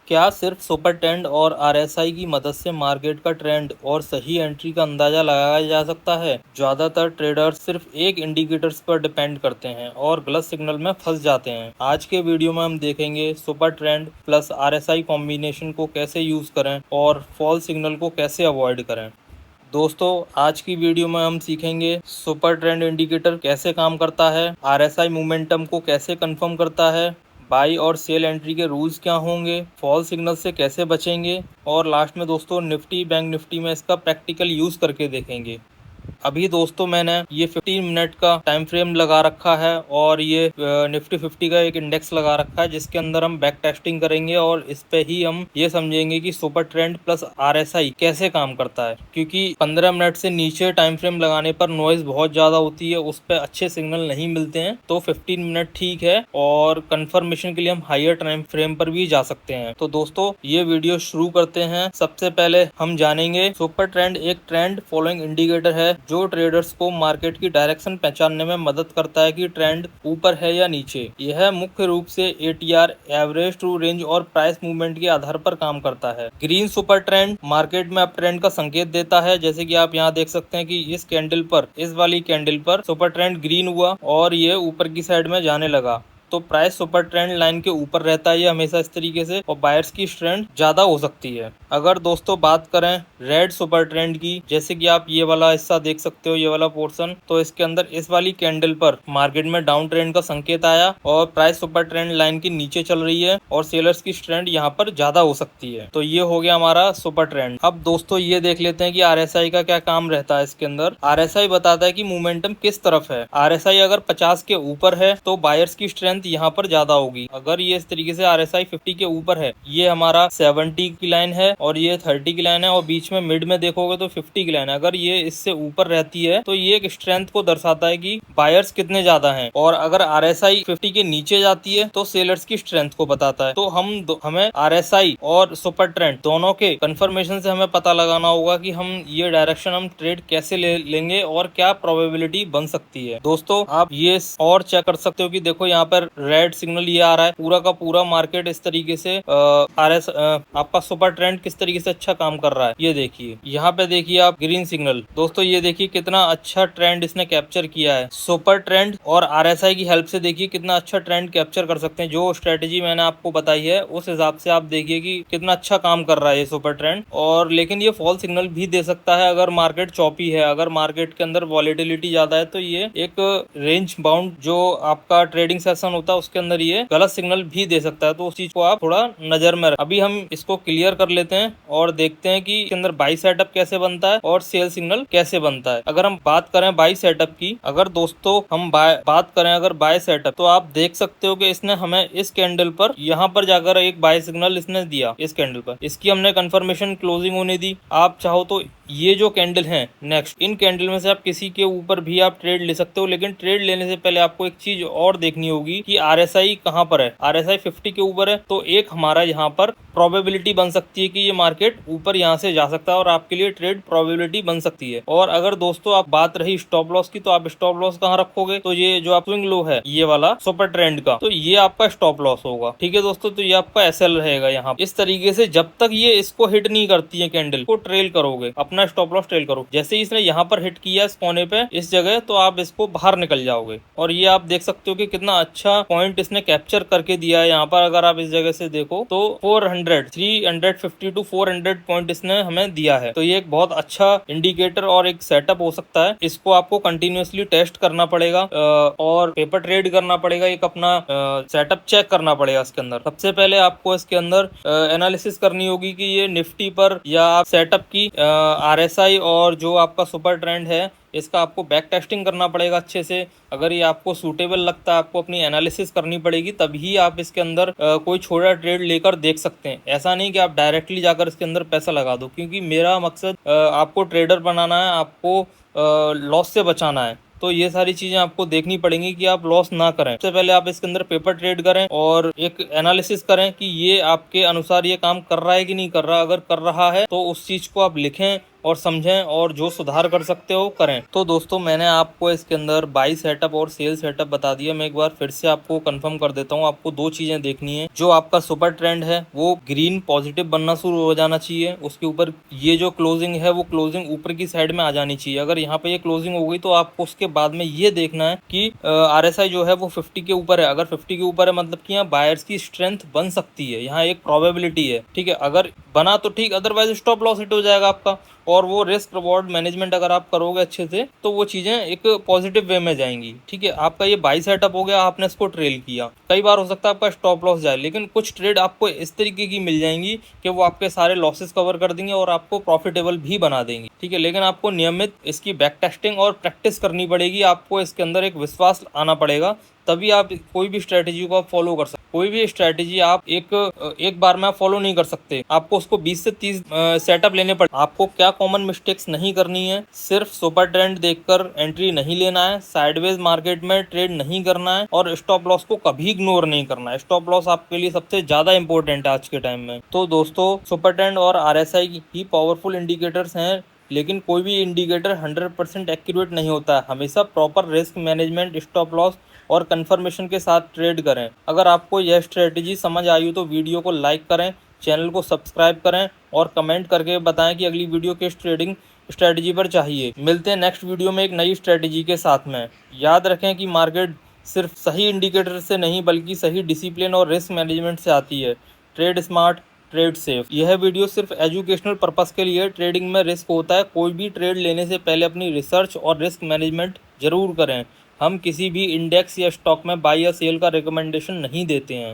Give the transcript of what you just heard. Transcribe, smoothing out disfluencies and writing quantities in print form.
क्या सिर्फ super trend और आरएसआई की मदद से मार्केट का ट्रेंड और सही एंट्री का अंदाजा लगाया जा सकता है? ज्यादातर ट्रेडर्स सिर्फ एक इंडिकेटर्स पर डिपेंड करते हैं और गलत सिग्नल में फंस जाते हैं। आज के वीडियो में हम देखेंगे super trend plus RSI combination को कैसे यूज करें और फॉल सिग्नल को कैसे अवॉइड करें। दोस्तों, आज की वीडियो में हम सीखेंगे सुपर ट्रेंड इंडिकेटर कैसे काम करता है, आरएसआई मोमेंटम को कैसे कंफर्म करता है, बाई और सेल एंट्री के रूल्स क्या होंगे, फॉल सिग्नल से कैसे बचेंगे और लास्ट में दोस्तों निफ्टी बैंक निफ्टी में इसका प्रैक्टिकल यूज़ करके देखेंगे। अभी दोस्तों मैंने ये 15 मिनट का टाइम फ्रेम लगा रखा है और ये निफ्टी 50 का एक इंडेक्स लगा रखा है जिसके अंदर हम बैक टेस्टिंग करेंगे और इस पे ही हम ये समझेंगे कि सुपर ट्रेंड प्लस आरएसआई कैसे काम करता है। क्योंकि 15 मिनट से नीचे टाइम फ्रेम लगाने पर नॉइज बहुत ज़्यादा होती है, उस पर अच्छे सिग्नल नहीं मिलते हैं, तो 15 मिनट ठीक है और कंफर्मेशन के लिए हम हायर टाइम फ्रेम पर भी जा सकते हैं। तो दोस्तों ये वीडियो शुरू करते हैं। सबसे पहले हम जानेंगे सुपर ट्रेंड एक ट्रेंड फॉलोइंग इंडिकेटर है जो ट्रेडर्स को मार्केट की डायरेक्शन पहचानने में मदद करता है कि ट्रेंड ऊपर है या नीचे। यह मुख्य रूप से एटीआर, एवरेज ट्रू रेंज और प्राइस मूवमेंट के आधार पर काम करता है। ग्रीन सुपर ट्रेंड मार्केट में अप ट्रेंड का संकेत देता है, जैसे कि आप यहाँ देख सकते हैं कि इस कैंडल पर, इस वाली कैंडल पर सुपर ट्रेंड ग्रीन हुआ और ये ऊपर की साइड में जाने लगा, तो प्राइस सुपर ट्रेंड लाइन के ऊपर रहता है ये हमेशा इस तरीके से, और बायर्स की स्ट्रेंथ ज्यादा हो सकती है। अगर दोस्तों बात करें रेड सुपर ट्रेंड की, जैसे कि आप ये वाला हिस्सा देख सकते हो, ये वाला पोर्शन, तो इसके अंदर इस वाली कैंडल पर मार्केट में डाउन ट्रेंड का संकेत आया और प्राइस सुपर ट्रेंड लाइन के नीचे चल रही है और सेलर्स की स्ट्रेंथ यहाँ पर ज्यादा हो सकती है। तो ये हो गया हमारा सुपर ट्रेंड। अब दोस्तों ये देख लेते हैं कि आरएसआई का क्या काम रहता है। इसके अंदर आरएसआई बताता है कि मोमेंटम किस तरफ है। आरएसआई अगर 50 के ऊपर है तो बायर्स की स्ट्रेंथ यहाँ पर ज्यादा होगी। अगर ये इस तरीके से आरएसआई 50 के ऊपर है, ये हमारा 70 की लाइन है और ये 30 की लाइन है और बीच में मिड में देखोगे तो 50 की लाइन है। अगर ये इससे ऊपर रहती है तो ये एक स्ट्रेंथ को दर्शाता है कि बायर्स कितने ज्यादा हैं, और अगर आरएसआई 50 के नीचे जाती है तो सेलर्स की स्ट्रेंथ को बताता है। तो हमें आरएसआई और सुपर ट्रेंड दोनों के कंफर्मेशन से हमें पता लगाना होगा कि हम ये डायरेक्शन हम ट्रेड कैसे लेंगे और क्या प्रोबेबिलिटी बन सकती है। दोस्तों आप ये और चेक कर सकते हो कि देखो यहाँ पर रेड सिग्नल ये आ रहा है, पूरा का पूरा मार्केट इस तरीके से आपका सुपर ट्रेंड किस तरीके से अच्छा काम कर रहा है। ये देखिए यहाँ पे देखिए आप ग्रीन सिग्नल, दोस्तों ये देखिए कितना अच्छा ट्रेंड इसने कैप्चर किया है। सुपर ट्रेंड और आरएसआई की हेल्प से देखिए कितना अच्छा ट्रेंड कैप्चर कर सकते हैं। जो स्ट्रेटेजी मैंने आपको बताई है उस हिसाब से आप देखिए कि कितना अच्छा काम कर रहा है ये सुपर ट्रेंड। और लेकिन ये फॉल सिग्नल भी दे सकता है अगर मार्केट चॉपी है, अगर मार्केट के अंदर वॉलेटिलिटी ज्यादा है तो ये एक रेंज बाउंड जो आपका ट्रेडिंग सेशन होता है उसके अंदर ये गलत सिग्नल भी दे सकता है। तो उस चीज को आप थोड़ा नजर में अभी हम इसको क्लियर कर लेते हैं और देखते हैं कि इसके अंदर बाई सेटअप कैसे बनता है और सेल सिग्नल कैसे बनता है। अगर हम बात करें बाई सेटअप की, अगर दोस्तों हम बात करें अगर बाय सेटअप, तो आप देख सकते हो कि इसने हमें इस कैंडल पर यहाँ पर जाकर एक बाय सिग्नल इसने दिया। इस कैंडल पर इसकी हमने कंफर्मेशन क्लोजिंग होने दी। आप चाहो तो ये जो कैंडल है नेक्स्ट, इन कैंडल में से आप किसी के ऊपर भी आप ट्रेड ले सकते हो, लेकिन ट्रेड लेने से पहले आपको एक चीज और देखनी होगी कि आरएसआई कहां पर है। आरएसआई 50 के ऊपर है तो एक हमारा यहाँ पर प्रोबेबिलिटी बन सकती है कि ये मार्केट ऊपर यहाँ से जा सकता है और आपके लिए ट्रेड प्रोबेबिलिटी बन सकती है। और अगर दोस्तों आप बात रही स्टॉप लॉस की, तो आप स्टॉप लॉस कहाँ रखोगे, तो ये जो आप स्विंग लो है ये वाला सुपर ट्रेंड का, तो ये आपका स्टॉप लॉस होगा। ठीक है दोस्तों, तो ये आपका एसएल रहेगा यहाँ। इस तरीके से जब तक ये इसको हिट नहीं करती है कैंडल को ट्रेल करोगे, अपना स्टॉप लॉस ट्रेल करो। जैसे ही इसने यहाँ पर हिट किया इस कोने पे इस जगह, तो आप इसको बाहर निकल जाओगे। और ये आप देख सकते हो कि कितना अच्छा पॉइंट इसने कैप्चर करके दिया है यहाँ पर। अगर आप इस जगह से देखो तो 350 टू 400 पॉइंट इसने हमें दिया है। तो ये एक बहुत अच्छा इंडिकेटर और एक सेटअप हो सकता है। इसको आपको कंटिन्यूअसली टेस्ट करना पड़ेगा और पेपर ट्रेड करना पड़ेगा, एक अपना सेटअप चेक करना पड़ेगा इसके अंदर। सबसे पहले आपको इसके अंदर एनालिसिस करनी होगी कि ये निफ्टी पर या सेटअप की आरएसआई और जो आपका सुपर ट्रेंड है इसका आपको बैक टेस्टिंग करना पड़ेगा अच्छे से। अगर ये आपको सूटेबल लगता है, आपको अपनी एनालिसिस करनी पड़ेगी, तभी आप इसके अंदर कोई छोटा ट्रेड लेकर देख सकते हैं। ऐसा नहीं कि आप डायरेक्टली जाकर इसके अंदर पैसा लगा दो, क्योंकि मेरा मकसद आपको ट्रेडर बनाना है, आपको लॉस से बचाना है। तो ये सारी चीजें आपको देखनी पड़ेंगी कि आप लॉस ना करें। सबसे पहले आप इसके अंदर पेपर ट्रेड करें और एक एनालिसिस करें कि ये आपके अनुसार ये काम कर रहा है कि नहीं कर रहा। अगर कर रहा है तो उस चीज को आप लिखें और समझें और जो सुधार कर सकते हो करें। तो दोस्तों मैंने आपको इसके अंदर बाई सेटअप और सेल सेटअप बता दिया। मैं एक बार फिर से आपको कंफर्म कर देता हूँ। आपको दो चीजें देखनी है। जो आपका सुपर ट्रेंड है वो ग्रीन पॉजिटिव बनना शुरू हो जाना चाहिए। उसके ऊपर ये जो क्लोजिंग है वो क्लोजिंग ऊपर की साइड में आ जानी चाहिए। अगर यहाँ पे ये क्लोजिंग हो गई तो आपको उसके बाद में ये देखना है कि RSI जो है वो 50 के ऊपर है। अगर 50 के ऊपर है मतलब कि यहाँ बायर्स की स्ट्रेंथ बन सकती है, यहाँ एक प्रोबेबिलिटी है। ठीक है, अगर बना तो ठीक, अदरवाइज स्टॉप लॉस हिट हो जाएगा आपका। और वो रिस्क रिवॉर्ड मैनेजमेंट अगर आप करोगे अच्छे से तो वो चीजें एक पॉजिटिव वे में जाएंगी। ठीक है, आपका ये बाई सेटअप हो गया, आपने इसको ट्रेल किया। कई बार हो सकता है आपका स्टॉप लॉस जाए, लेकिन कुछ ट्रेड आपको इस तरीके की मिल जाएंगी कि वो आपके सारे लॉसेस कवर कर देंगे और आपको प्रॉफिटेबल भी बना देंगी। ठीक है, लेकिन आपको नियमित इसकी बैक टेस्टिंग और प्रैक्टिस करनी पड़ेगी। आपको इसके अंदर एक विश्वास आना पड़ेगा, तभी आप कोई भी स्ट्रेटेजी को आप फॉलो कर सकते। कोई भी स्ट्रेटेजी आप एक बार में आप फॉलो नहीं कर सकते। आपको उसको 20 से 30 सेटअप लेने पड़े। आपको क्या कॉमन मिस्टेक्स नहीं करनी है, सिर्फ सुपर ट्रेंड देखकर एंट्री नहीं लेना है, साइडवेज मार्केट में ट्रेड नहीं करना है और स्टॉप लॉस को कभी इग्नोर नहीं करना है। स्टॉप लॉस आपके लिए सबसे ज्यादा इंपॉर्टेंट है आज के टाइम में। तो दोस्तों सुपर ट्रेंड और RSI ही पावरफुल इंडिकेटर्स हैं, लेकिन कोई भी इंडिकेटर 100% एक्यूरेट नहीं होता है। हमेशा proper risk management, stop loss और कंफर्मेशन के साथ ट्रेड करें। अगर आपको यह स्ट्रेटेजी समझ आई हो तो वीडियो को लाइक करें, चैनल को सब्सक्राइब करें और कमेंट करके बताएं कि अगली वीडियो किस ट्रेडिंग स्ट्रेटेजी पर चाहिए। मिलते हैं नेक्स्ट वीडियो में एक नई स्ट्रेटेजी के साथ में। याद रखें कि मार्केट सिर्फ सही इंडिकेटर से नहीं बल्कि सही डिसिप्लिन और रिस्क मैनेजमेंट से आती है। Trade smart, trade safe. यह वीडियो सिर्फ एजुकेशनल पर्पस के लिए। ट्रेडिंग में रिस्क होता है, कोई भी ट्रेड लेने से पहले अपनी रिसर्च और रिस्क मैनेजमेंट जरूर करें। हम किसी भी इंडेक्स या स्टॉक में बाई या सेल का रिकमेंडेशन नहीं देते हैं।